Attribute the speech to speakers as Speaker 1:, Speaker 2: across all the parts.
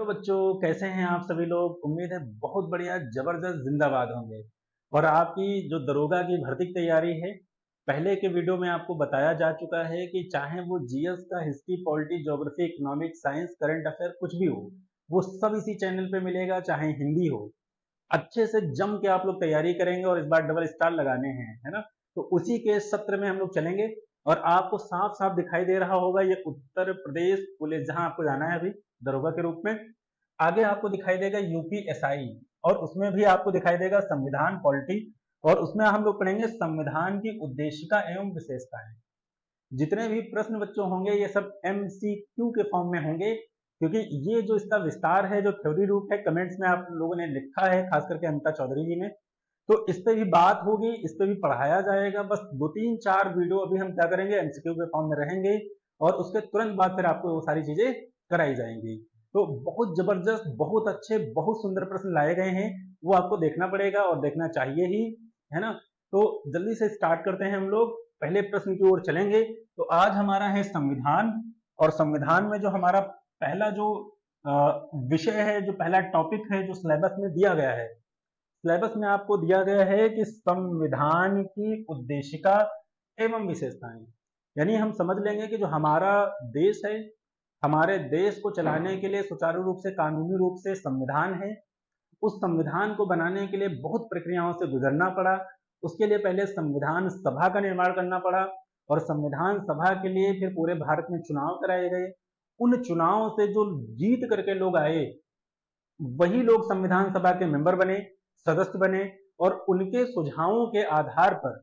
Speaker 1: तो बच्चों, कैसे हैं आप सभी लोग? उम्मीद है बहुत बढ़िया, जबरदस्त, जिंदाबाद होंगे। और आपकी जो दरोगा की भर्ती की तैयारी है, पहले के वीडियो में आपको बताया जा चुका है कि चाहे वो जीएस का, history, polity, geography, economics, science, current affair कुछ भी हो, वो सब इसी चैनल पे मिलेगा। चाहे हिंदी हो, अच्छे से जम के आप लोग तैयारी करेंगे और इस बार डबल स्टार लगाने हैं, है ना? तो उसी के सत्र में हम लोग चलेंगे। और आपको साफ साफ दिखाई दे रहा होगा, ये उत्तर प्रदेश पुलिस, जहां आपको जाना है अभी दरोगा के रूप में। आगे आपको दिखाई देगा यूपीएसआई, और उसमें भी आपको दिखाई देगा संविधान पॉलिटी। और उसमें हम लोग पढ़ेंगे संविधान की उद्देशिका एवं विशेषताएं। जितने भी प्रश्न बच्चों होंगे, ये सब एमसीक्यू के फॉर्म में होंगे, क्योंकि ये जो इसका विस्तार है, जो थ्योरी रूप है, कमेंट्स में आप लोगों ने लिखा है, खास करके अमिता चौधरी जी ने, तो इस पे भी बात होगी, इस पे भी पढ़ाया जाएगा। बस 2 3 4 वीडियो अभी हम क्या करेंगे, एमसीक्यू के फॉर्म में रहेंगे, और उसके तुरंत बाद फिर आपको वो सारी चीजें कराई जाएंगी। तो बहुत जबरदस्त, बहुत अच्छे, बहुत सुंदर प्रश्न लाए गए हैं, वो आपको देखना पड़ेगा और देखना चाहिए ही, है ना? तो जल्दी से स्टार्ट करते हैं हम लोग, पहले प्रश्न की ओर चलेंगे। तो आज हमारा है संविधान, और संविधान में जो हमारा पहला जो विषय है, जो पहला टॉपिक है, जो सिलेबस में दिया गया है, सिलेबस में आपको दिया गया है कि संविधान की उद्देशिका एवं विशेषताएं। यानी हम समझ लेंगे कि जो हमारा देश है, हमारे देश को चलाने के लिए सुचारू रूप से, कानूनी रूप से संविधान है। उस संविधान को बनाने के लिए बहुत प्रक्रियाओं से गुजरना पड़ा। उसके लिए पहले संविधान सभा का निर्माण करना पड़ा, और संविधान सभा के लिए फिर पूरे भारत में चुनाव कराए गए। उन चुनाव से जो जीत करके लोग आए, वही लोग संविधान सभा के मेंबर बने, सदस्य बने, और उनके सुझावों के आधार पर,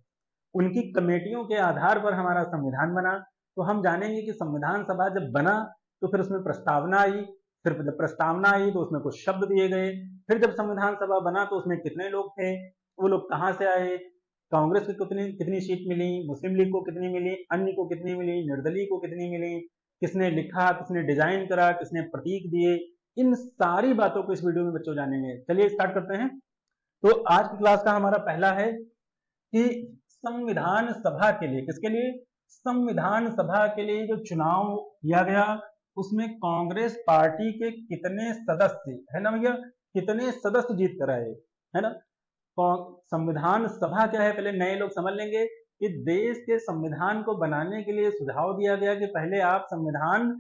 Speaker 1: उनकी कमेटियों के आधार पर हमारा संविधान बना। तो हम जानेंगे कि संविधान सभा जब बना तो फिर उसमें प्रस्तावना आई, फिर जब प्रस्तावना आई तो उसमें कुछ शब्द दिए गए, फिर जब संविधान सभा बना तो उसमें कितने लोग थे, वो लोग कहां से आए, कांग्रेस को कितनी कितनी सीट मिली, मुस्लिम लीग को कितनी मिली, अन्य को कितनी मिली, निर्दलीय को कितनी मिली, किसने लिखा, किसने डिजाइन करा, किसने प्रतीक दिए, इन सारी बातों को इस वीडियो में बच्चों जानेंगे। चलिए स्टार्ट करते हैं। तो आज की क्लास का हमारा पहला है कि संविधान सभा के लिए, किसके लिए, संविधान सभा के लिए जो चुनाव किया गया, उसमें कांग्रेस पार्टी के कितने सदस्य, है ना भैया, कितने सदस्य जीत कर आए, है ना? संविधान सभा क्या है, पहले नए लोग समझ लेंगे कि देश के संविधान को बनाने के लिए सुझाव दिया गया कि पहले आप संविधान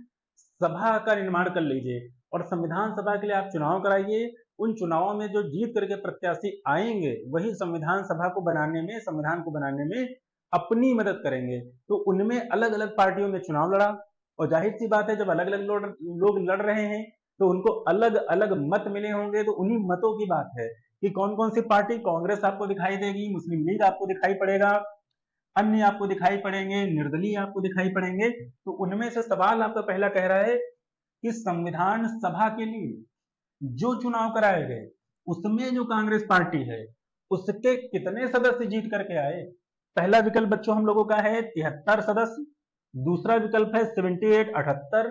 Speaker 1: सभा का निर्माण कर लीजिए, और संविधान सभा के लिए आप चुनाव कराइए। उन चुनावों में जो जीत करके प्रत्याशी आएंगे, वही संविधान सभा को बनाने में, संविधान को बनाने में अपनी मदद करेंगे। तो उनमें अलग अलग पार्टियों में चुनाव लड़ा, और जाहिर सी बात है, जब अलग अलग लोग लड़ रहे हैं तो उनको अलग अलग मत मिले होंगे। तो उन्हीं मतों की बात है कि कौन कौन सी पार्टी, कांग्रेस आपको दिखाई देगी, मुस्लिम लीग आपको दिखाई पड़ेगा, अन्य आपको दिखाई पड़ेंगे, निर्दलीय आपको दिखाई पड़ेंगे। तो उनमें से सवाल आपका पहला कह रहा है कि संविधान सभा के लिए जो चुनाव कराए गए, उसमें जो कांग्रेस पार्टी है, उसके कितने सदस्य जीत करके आए? पहला विकल्प बच्चों हम लोगों का है 73 सदस्य, दूसरा विकल्प है 78 78,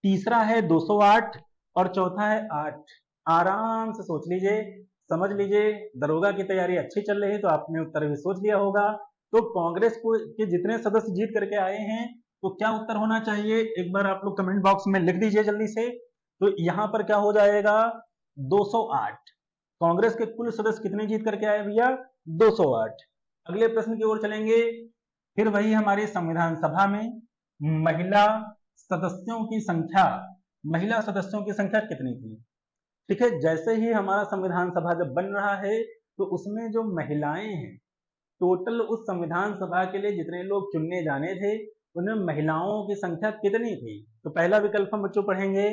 Speaker 1: तीसरा है 208, और चौथा है 8। आराम से सोच लीजिए, समझ लीजिए। दरोगा की तैयारी अच्छी चल रही है तो आपने उत्तर भी सोच लिया होगा। तो कांग्रेस को के जितने सदस्य जीत करके आए हैं, तो क्या उत्तर होना चाहिए, एक बार आप लोग कमेंट बॉक्स में लिख दीजिए जल्दी से। तो यहां पर क्या हो जाएगा, 208। कांग्रेस के कुल सदस्य कितने जीत करके आए भैया, 208। अगले प्रश्न की ओर चलेंगे। फिर वही हमारी संविधान सभा में महिला सदस्यों की संख्या, महिला सदस्यों की संख्या कितनी थी? ठीक है, जैसे ही हमारा संविधान सभा जब बन रहा है, तो उसमें जो महिलाएं हैं, टोटल उस संविधान सभा के लिए जितने लोग चुनने जाने थे, उनमें महिलाओं की संख्या कितनी थी? तो पहला विकल्प हम बच्चों पढ़ेंगे,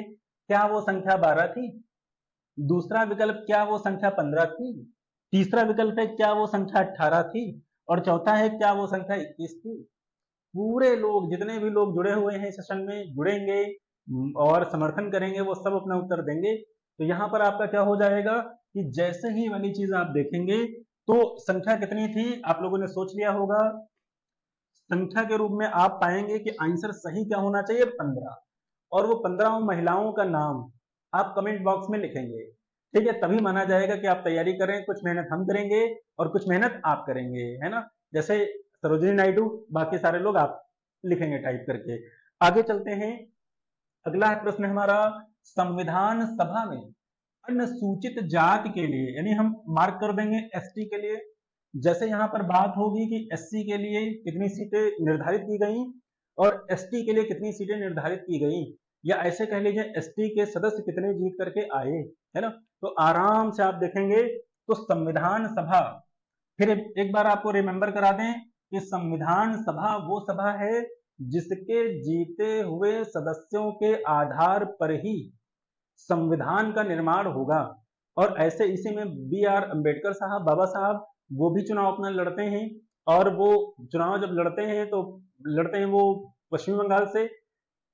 Speaker 1: क्या वो संख्या 12 थी? दूसरा विकल्प, क्या वो संख्या 15 थी? तीसरा विकल्प है, क्या वो संख्या 18 थी? और चौथा है, क्या वो संख्या 21 थी? पूरे लोग, जितने भी लोग जुड़े हुए हैं सेशन में, जुड़ेंगे और समर्थन करेंगे, वो सब अपना उत्तर देंगे। तो यहां पर आपका क्या हो जाएगा कि जैसे ही वाली चीज आप देखेंगे, तो संख्या कितनी थी आप लोगों ने सोच लिया होगा। संख्या के रूप में आप पाएंगे कि आंसर सही क्या होना चाहिए, 15। और वो 15 महिलाओं का नाम आप कमेंट बॉक्स में लिखेंगे। ठीक है, तभी माना जाएगा कि आप तैयारी करें। कुछ मेहनत हम करेंगे और कुछ मेहनत आप करेंगे, है ना? जैसे सरोजिनी नायडू, बाकी सारे लोग आप लिखेंगे टाइप करके। आगे चलते हैं। अगला है प्रश्न हमारा, संविधान सभा में अनुसूचित जाति के लिए, यानी हम मार्क कर देंगे एसटी के लिए, जैसे यहाँ पर बात होगी कि एससी के लिए कितनी सीटें निर्धारित की गई और एसटी के लिए कितनी सीटें निर्धारित की गई, या ऐसे कह लीजिए एसटी के सदस्य कितने जीत करके आए, है ना। तो आराम से आप देखेंगे तो संविधान सभा, फिर एक बार आपको रिमेंबर करा दें कि संविधान सभा वो सभा है जिसके जीते हुए सदस्यों के आधार पर ही संविधान का निर्माण होगा। और ऐसे इसी में बी आर अम्बेडकर साहब, बाबा साहब, वो भी चुनाव अपना लड़ते हैं, और वो चुनाव जब लड़ते हैं तो लड़ते हैं वो पश्चिम बंगाल से,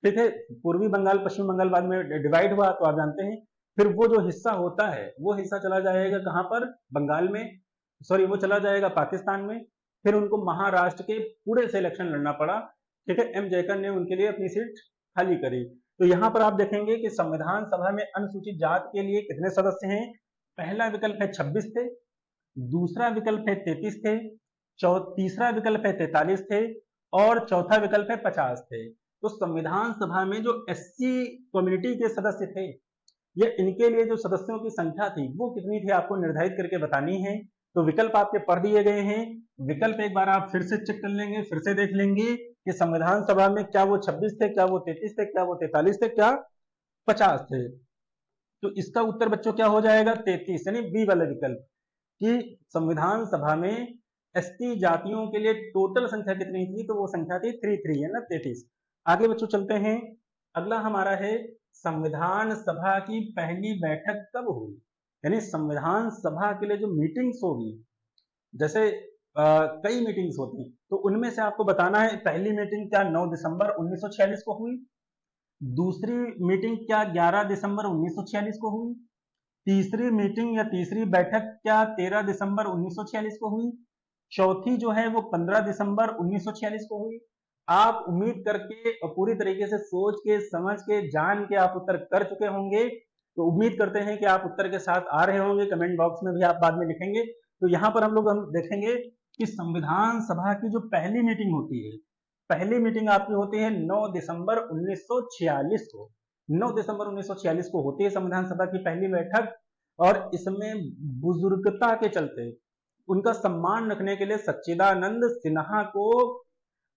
Speaker 1: ठीक है। पूर्वी बंगाल पश्चिम बंगाल बाद में डिवाइड हुआ तो आप जानते हैं, फिर वो जो हिस्सा होता है वो हिस्सा चला जाएगा कहां पर, बंगाल में, सॉरी वो चला जाएगा पाकिस्तान में। फिर उनको महाराष्ट्र के पुणे से इलेक्शन लड़ना पड़ा, ठीक है। एम जयकर ने उनके लिए अपनी सीट खाली करी। तो यहां पर आप देखेंगे कि संविधान सभा में अनुसूचित जाति के लिए कितने सदस्य हैं। पहला विकल्प है 26 थे, दूसरा विकल्प है 33 थे, तीसरा विकल्प है 43 थे, और चौथा विकल्प है 50 थे। तो संविधान सभा में जो एससी कम्युनिटी के सदस्य थे, या इनके लिए जो सदस्यों की संख्या थी वो कितनी थी आपको निर्धारित करके बतानी है। तो विकल्प आपके पढ़ दिए गए हैं, विकल्प एक बार आप फिर से चेक कर लेंगे, फिर से देख लेंगे कि संविधान सभा में क्या वो 26 थे, क्या वो 33 थे, क्या वो 43 थे, क्या 50 थे। तो इसका उत्तर बच्चों क्या हो जाएगा, 33, यानी बी वाला विकल्प, कि संविधान सभा में एसटी जातियों के लिए टोटल संख्या कितनी थी, तो वो संख्या थी 33, है ना, 33। आगे बच्चों चलते हैं, अगला हमारा है संविधान सभा की पहली बैठक कब हुई, यानी संविधान सभा के लिए जो मीटिंग्स होगी, जैसे कई मीटिंग्स होती, तो उनमें से आपको बताना है पहली मीटिंग क्या 9 दिसंबर 1946 को हुई, दूसरी मीटिंग क्या 11 दिसंबर 1946 को हुई, तीसरी मीटिंग या तीसरी बैठक क्या 13 दिसंबर 1946 को हुई, चौथी जो है वो 15 दिसंबर 1946 को हुई। आप उम्मीद करके और पूरी तरीके से सोच के समझ के जान के आप उत्तर कर चुके होंगे, तो उम्मीद करते हैं कि आप उत्तर के साथ आ रहे होंगे, कमेंट बॉक्स में भी आप बाद में लिखेंगे। तो यहाँ पर हम देखेंगे कि संविधान सभा की जो पहली मीटिंग होती है, पहली मीटिंग आपकी होती है 9 दिसंबर 1946 को, 9 दिसंबर 1946 को होती है संविधान सभा की पहली बैठक। और इसमें बुजुर्गता के चलते उनका सम्मान रखने के लिए सच्चिदानंद सिन्हा को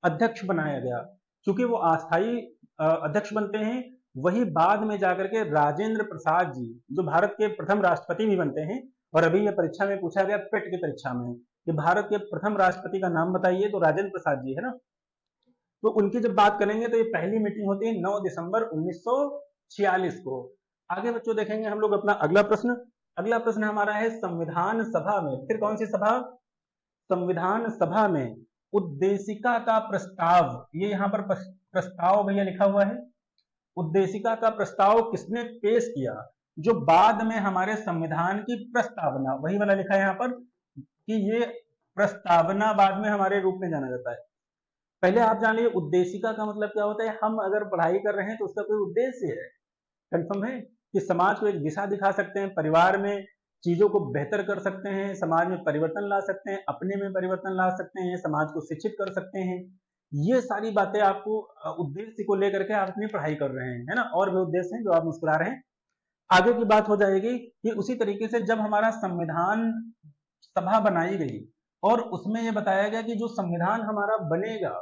Speaker 1: अध्यक्ष बनाया गया, क्योंकि वो अस्थायी अध्यक्ष बनते हैं। वही बाद में जाकर के राजेंद्र प्रसाद जी, जो भारत के प्रथम राष्ट्रपति भी बनते हैं, और अभी यह परीक्षा में पूछा गया पेट की परीक्षा में कि भारत के प्रथम राष्ट्रपति का नाम बताइए, तो राजेंद्र प्रसाद जी है ना। तो उनकी जब बात करेंगे तो ये पहली मीटिंग होती है 9 दिसंबर 1946 को। आगे बच्चों देखेंगे हम लोग अपना अगला प्रश्न। अगला प्रश्न हमारा है संविधान सभा में, फिर कौन सी सभा, संविधान सभा में उद्देशिका का प्रस्ताव, ये यहाँ पर प्रस्ताव भैया लिखा हुआ है, उद्देशिका का प्रस्ताव किसने पेश किया, जो बाद में हमारे संविधान की प्रस्तावना, वही वाला लिखा है यहाँ पर कि ये प्रस्तावना बाद में हमारे रूप में जाना जाता है। पहले आप जान लीजिए उद्देशिका का मतलब क्या होता है। हम अगर पढ़ाई कर रहे हैं तो उसका कोई उद्देश्य है, कंफर्म है कि समाज को एक दिशा दिखा सकते हैं, परिवार में चीजों को बेहतर कर सकते हैं, समाज में परिवर्तन ला सकते हैं, अपने में परिवर्तन ला सकते हैं, समाज को शिक्षित कर सकते हैं। ये सारी बातें आपको उद्देश्य को लेकर के आप अपनी पढ़ाई कर रहे हैं, है ना। और भी उद्देश्य हैं जो आप मुस्कुरा रहे हैं, आगे की बात हो जाएगी कि उसी तरीके से जब हमारा संविधान सभा बनाई गई और उसमें यह बताया गया कि जो संविधान हमारा बनेगा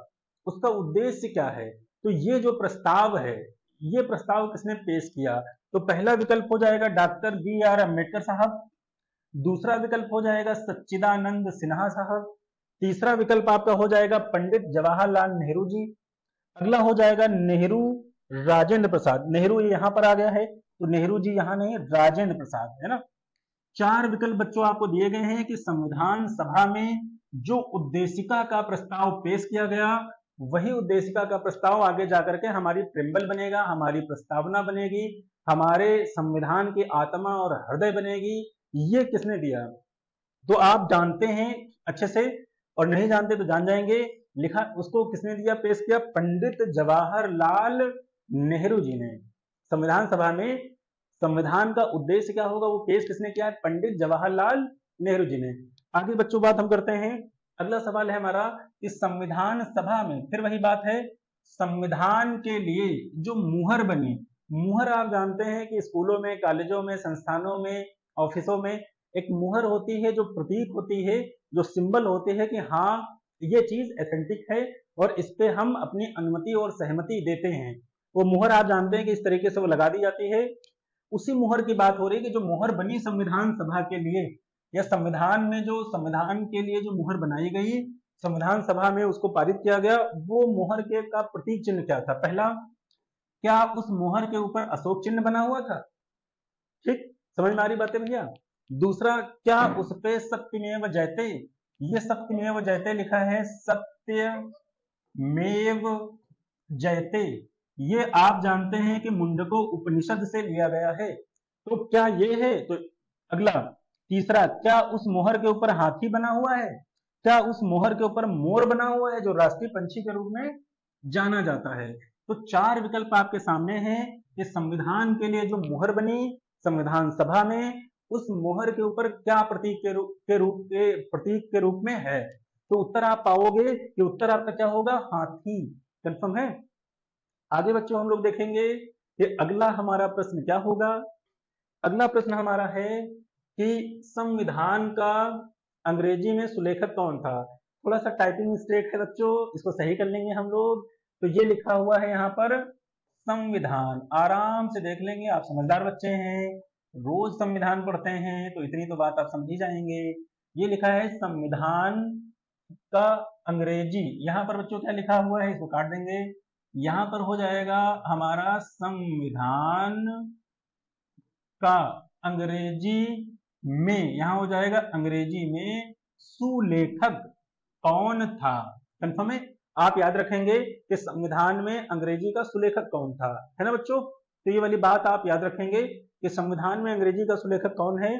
Speaker 1: उसका उद्देश्य क्या है, तो ये जो प्रस्ताव है, ये प्रस्ताव किसने पेश किया, तो पहला विकल्प हो जाएगा डॉक्टर बी आर अम्बेडकर साहब, दूसरा विकल्प हो जाएगा सच्चिदानंद सिन्हा साहब, तीसरा विकल्प आपका हो जाएगा पंडित जवाहरलाल नेहरू जी, अगला हो जाएगा नेहरू राजेंद्र प्रसाद। नेहरू यहां पर आ गया है तो नेहरू जी यहां नहीं, राजेंद्र प्रसाद, है ना। चार विकल्प बच्चों आपको दिए गए हैं कि संविधान सभा में जो उद्देशिका का प्रस्ताव पेश किया गया, वही उद्देशिका का प्रस्ताव आगे जाकर के हमारी प्रिम्बल बनेगा, हमारी प्रस्तावना बनेगी, हमारे संविधान की आत्मा और हृदय बनेगी। ये किसने दिया, तो आप जानते हैं अच्छे से, और नहीं जानते तो जान जाएंगे। लिखा उसको किसने दिया, पेश किया, पंडित जवाहरलाल नेहरू जी ने। संविधान सभा में संविधान का उद्देश्य क्या होगा वो पेश किसने किया है, पंडित जवाहरलाल नेहरू जी ने। आगे बच्चों बात हम करते हैं, अगला सवाल है हमारा, इस संविधान सभा में फिर वही बात है संविधान के लिए जो मुहर बनी, मुहर आप जानते हैं कि स्कूलों में, कॉलेजों में, संस्थानों में, ऑफिसों में एक मुहर होती है, जो प्रतीक होती है, जो सिंबल होती है कि हाँ ये चीज एथेंटिक है और इस पे हम अपनी अनुमति और सहमति देते हैं। वो मुहर आप जानते हैं कि इस तरीके से वो लगा दी जाती है। उसी मुहर की बात हो रही है कि जो मुहर बनी संविधान सभा के लिए, या संविधान में जो संविधान के लिए जो मुहर बनाई गई, संविधान सभा में उसको पारित किया गया, वो मुहर के का प्रतीक चिन्ह क्या था? पहला, क्या उस मुहर के ऊपर अशोक चिन्ह बना हुआ था? ठीक, समझ में आ रही बातें भैया? दूसरा, क्या उस पे सत्यमेव जयते, ये सत्यमेव जयते लिखा है, सत्यमेव जयते, ये आप जानते हैं कि मुंडको उपनिषद से लिया गया है। तो क्या ये है? तो अगला, तीसरा, क्या उस मोहर के ऊपर हाथी बना हुआ है? क्या उस मोहर के ऊपर मोर बना हुआ है, जो राष्ट्रीय पंछी के रूप में जाना जाता है? तो चार विकल्प आपके सामने हैं कि संविधान के लिए जो मोहर बनी संविधान सभा में, उस मोहर के ऊपर क्या प्रतीक के रूप में है? तो उत्तर आप पाओगे कि उत्तर आपका क्या होगा? हाथी। कंफर्म है? आगे बच्चों हम लोग देखेंगे कि अगला हमारा प्रश्न क्या होगा। अगला प्रश्न हमारा है कि संविधान का अंग्रेजी में सुलेखक कौन था? थोड़ा सा टाइपिंग मिस्टेक है बच्चों, इसको सही कर लेंगे हम लोग। तो ये लिखा हुआ है यहाँ पर संविधान, आराम से देख लेंगे, आप समझदार बच्चे हैं, रोज संविधान पढ़ते हैं, तो इतनी तो बात आप समझ ही जाएंगे। ये लिखा है संविधान का अंग्रेजी, यहाँ पर बच्चों क्या लिखा हुआ है, इसको काट देंगे। यहाँ पर हो जाएगा हमारा संविधान का अंग्रेजी में, यहां हो जाएगा अंग्रेजी में सुलेखक कौन था? कंफर्म है? आप याद रखेंगे कि संविधान में अंग्रेजी का सुलेखक कौन था, है ना बच्चों? तो ये वाली बात आप याद रखेंगे कि संविधान में अंग्रेजी का सुलेखक कौन है।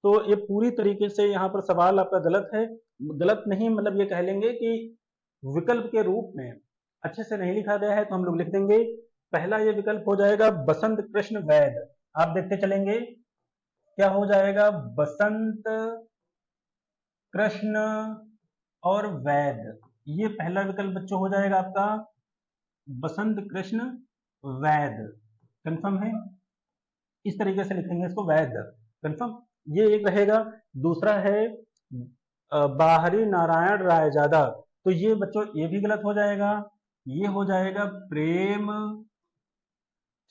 Speaker 1: तो ये पूरी तरीके से यहाँ पर सवाल आपका गलत है, गलत नहीं मतलब ये कह लेंगे कि विकल्प के रूप में अच्छे से नहीं लिखा गया है, तो हम लोग लिख देंगे पहला ये विकल्प हो जाएगा बसंत कृष्ण वैद। आप देखते चलेंगे क्या हो जाएगा, बसंत कृष्ण और वैद, ये पहला विकल्प बच्चों हो जाएगा आपका बसंत कृष्ण वैद। कंफर्म है? इस तरीके से लिखेंगे इसको, वैद। कंफर्म, ये एक रहेगा। दूसरा है बाहरी नारायण रायजादा, तो ये बच्चों ये भी गलत हो जाएगा, ये हो जाएगा प्रेम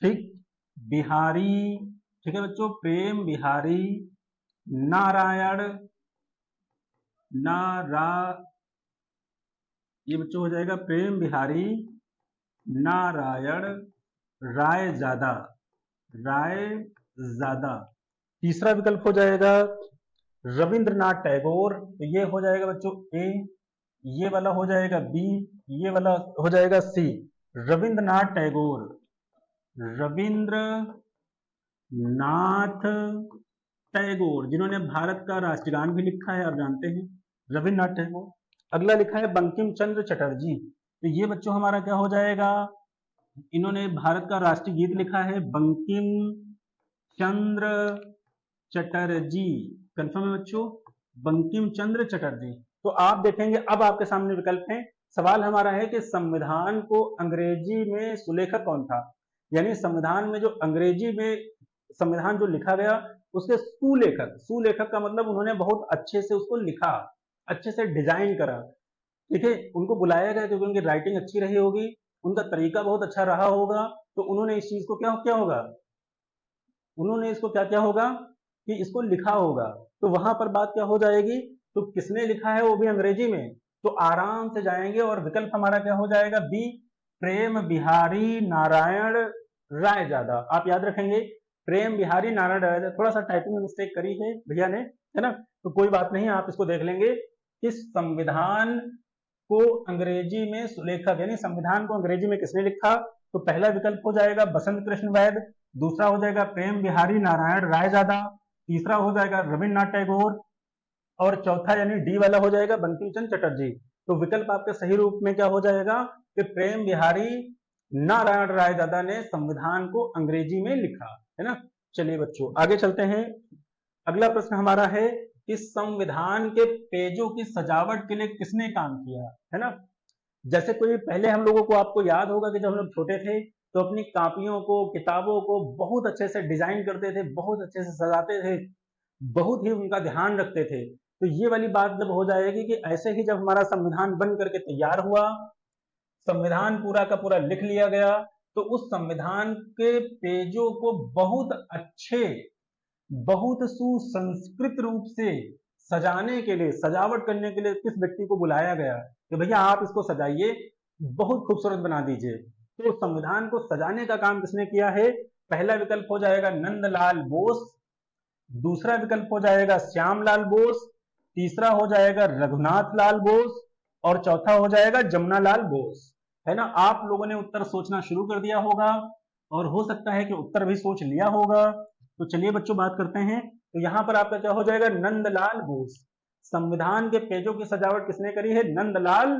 Speaker 1: ठीक बिहारी, ठीक है बच्चों, प्रेम बिहारी नारायण ये बच्चों हो जाएगा प्रेम बिहारी नारायण रायजादा। तीसरा विकल्प हो जाएगा रविंद्रनाथ टैगोर, तो ये हो जाएगा बच्चों ए, ये वाला हो जाएगा बी, ये वाला हो जाएगा सी। रविंद्रनाथ टैगोर, रविंद्रनाथ टैगोर जिन्होंने भारत का राष्ट्रगान भी लिखा है, आप जानते हैं रविंद्रनाथ टैगोर। अगला लिखा है बंकिम चंद्र चटर्जी, तो ये बच्चों हमारा क्या हो जाएगा, इन्होंने भारत का राष्ट्रीय गीत लिखा है, बंकिम चंद्र चटर्जी। कंफर्म है बच्चों, बंकिम चंद्र चटर्जी। तो आप देखेंगे अब आपके सामने विकल्प हैं। सवाल हमारा है कि संविधान को अंग्रेजी में सुलेखक कौन था, यानी संविधान में जो अंग्रेजी में संविधान जो लिखा गया उसके सुलेखक, सुलेखक का मतलब उन्होंने बहुत अच्छे से उसको लिखा, अच्छे से डिजाइन करा, ठीक है, उनको बुलाया गया क्योंकि उनकी राइटिंग अच्छी रही होगी, उनका तरीका बहुत अच्छा रहा होगा, तो उन्होंने इस चीज को क्या क्या होगा, उन्होंने इसको क्या क्या होगा कि इसको लिखा होगा। तो वहां पर बात क्या हो जाएगी, तो किसने लिखा है वो भी अंग्रेजी में, तो आराम से जाएंगे और विकल्प हमारा क्या हो जाएगा बी, प्रेम बिहारी नारायण रायजादा। आप याद रखेंगे प्रेम बिहारी नारायण रायजादा, थोड़ा सा टाइपिंग में मिस्टेक करी है भैया ने, है ना, तो कोई बात नहीं, आप इसको देख लेंगे कि संविधान को अंग्रेजी में सुलेखक यानी संविधान को अंग्रेजी में किसने लिखा, तो पहला विकल्प हो जाएगा बसंत कृष्ण वैद, दूसरा हो जाएगा प्रेम बिहारी नारायण रायजादा, तीसरा हो जाएगा रविन्द्रनाथ टैगोर, और चौथा यानी डी वाला हो जाएगा बंकिम चंद्र चटर्जी। तो विकल्प आपके सही रूप में क्या हो जाएगा कि प्रेम बिहारी नारायण रायजादा ने संविधान को अंग्रेजी में लिखा, है ना। चलिए बच्चों आगे चलते हैं। अगला प्रश्न हमारा है कि संविधान के पेजों की सजावट के लिए किसने काम किया, है ना। जैसे कोई पहले हम लोगों को, आपको याद होगा कि जब हम लोग छोटे थे तो अपनी कापियों को, किताबों को बहुत अच्छे से डिजाइन करते थे, बहुत अच्छे से सजाते थे, बहुत ही उनका ध्यान रखते थे। तो ये वाली बात जब हो जाएगी कि ऐसे ही जब हमारा संविधान बन करके तैयार हुआ, संविधान पूरा का पूरा लिख लिया गया, तो उस संविधान के पेजों को बहुत अच्छे, बहुत सुसंस्कृत रूप से सजाने के लिए, सजावट करने के लिए किस व्यक्ति को बुलाया गया कि भैया आप इसको सजाइए, बहुत खूबसूरत बना दीजिए। तो संविधान को सजाने का काम किसने किया है? पहला विकल्प हो जाएगा नंदलाल बोस, दूसरा विकल्प हो जाएगा श्यामलाल बोस, तीसरा हो जाएगा रघुनाथ लाल बोस, और चौथा हो जाएगा जमुनालाल बोस। है ना? आप लोगों ने उत्तर सोचना शुरू कर दिया होगा, और हो सकता है कि उत्तर भी सोच लिया होगा। तो चलिए बच्चों बात करते हैं। तो यहां पर आपका क्या हो जाएगा? नंदलाल बोस। संविधान के पेजों की सजावट किसने करी है? नंदलाल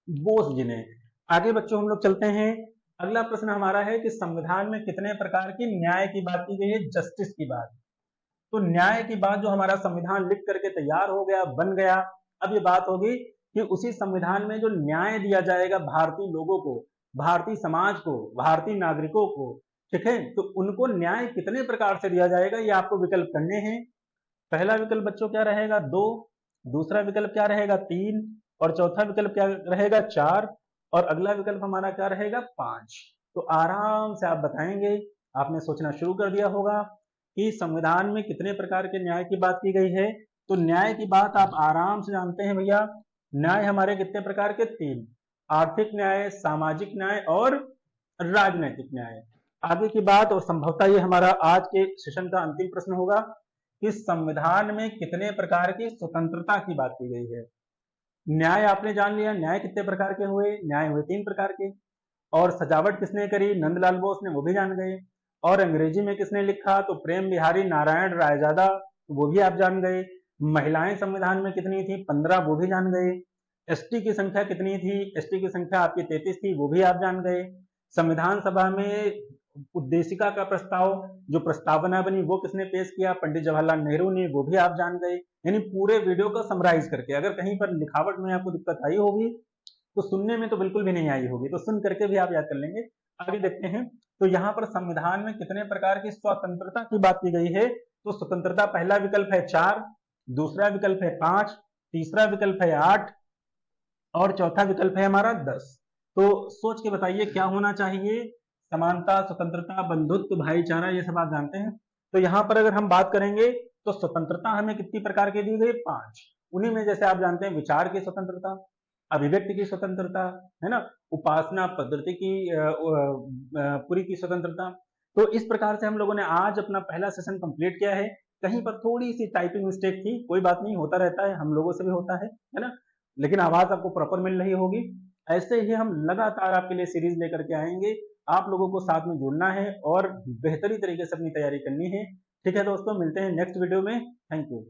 Speaker 1: बोस जी ने। आगे बच्चों हम लोग चलते हैं। अगला प्रश्न हमारा है कि संविधान में कितने प्रकार की न्याय की बात की गई है? जस्टिस की बात। तो न्याय की बात, जो हमारा संविधान लिख करके तैयार हो गया, बन गया, अब ये बात होगी कि उसी संविधान में जो न्याय दिया जाएगा भारतीय लोगों को, भारतीय समाज को, भारतीय नागरिकों को, ठीक है, तो उनको न्याय कितने प्रकार से दिया जाएगा, ये आपको विकल्प करने हैं। पहला विकल्प बच्चों क्या रहेगा? 2, दूसरा विकल्प क्या रहेगा? 3, और चौथा विकल्प क्या रहेगा? 4, और अगला विकल्प हमारा क्या रहेगा? 5। तो आराम से आप बताएंगे, आपने सोचना शुरू कर दिया होगा कि संविधान में कितने प्रकार के न्याय की बात की गई है। तो न्याय की बात आप आराम से जानते हैं भैया। न्याय हमारे कितने प्रकार के? 3, आर्थिक न्याय, सामाजिक न्याय और राजनैतिक न्याय। आगे की बात, और संभवतः ये हमारा आज के सेशन का अंतिम प्रश्न होगा कि संविधान में कितने प्रकार की स्वतंत्रता की बात की गई है। न्याय आपने जान लिया, न्याय कितने प्रकार के हुए? न्याय हुए 3 प्रकार के। और सजावट किसने करी? नंदलाल बोस ने, वो भी जान गए। और अंग्रेजी में किसने लिखा? तो प्रेम बिहारी नारायण रायजादा, वो भी आप जान गए। महिलाएं संविधान में कितनी थी? 15, वो भी जान गए। एसटी की संख्या कितनी थी? एसटी की संख्या आपकी 33 थी, वो भी आप जान गए। संविधान सभा में उद्देशिका का प्रस्ताव, जो प्रस्तावना बनी, वो किसने पेश किया? पंडित जवाहरलाल नेहरू ने, वो भी आप जान गए। यानी पूरे वीडियो को समराइज करके, अगर कहीं पर लिखावट में आपको दिक्कत आई होगी तो सुनने में तो बिल्कुल भी नहीं आई होगी, तो सुन करके भी आप याद कर लेंगे। आगे देखते हैं। तो यहाँ पर संविधान में कितने प्रकार की स्वतंत्रता की बात की गई है? तो स्वतंत्रता, पहला विकल्प है 4, दूसरा विकल्प है 5, तीसरा विकल्प है 8, और चौथा विकल्प है हमारा 10। तो सोच के बताइए क्या होना चाहिए? समानता, स्वतंत्रता, बंधुत्व, भाईचारा, ये सब आप जानते हैं। तो यहाँ पर अगर हम बात करेंगे तो स्वतंत्रता हमें कितनी प्रकार की दी गई? 5। उन्हीं में जैसे आप जानते हैं विचार की स्वतंत्रता, अभिव्यक्ति की स्वतंत्रता, है ना, उपासना पद्धति की पूरी की स्वतंत्रता। तो इस प्रकार से हम लोगों ने आज अपना पहला सेशन कंप्लीट किया है। कहीं पर थोड़ी सी टाइपिंग मिस्टेक थी, कोई बात नहीं, होता रहता है, हम लोगों से भी होता है ना, लेकिन आवाज आपको प्रॉपर मिल रही होगी। ऐसे ही हम लगातार आपके लिए सीरीज लेकर के आएंगे। आप लोगों को साथ में जुड़ना है और बेहतरीन तरीके से अपनी तैयारी करनी है। ठीक है दोस्तों, मिलते हैं नेक्स्ट वीडियो में। Thank you.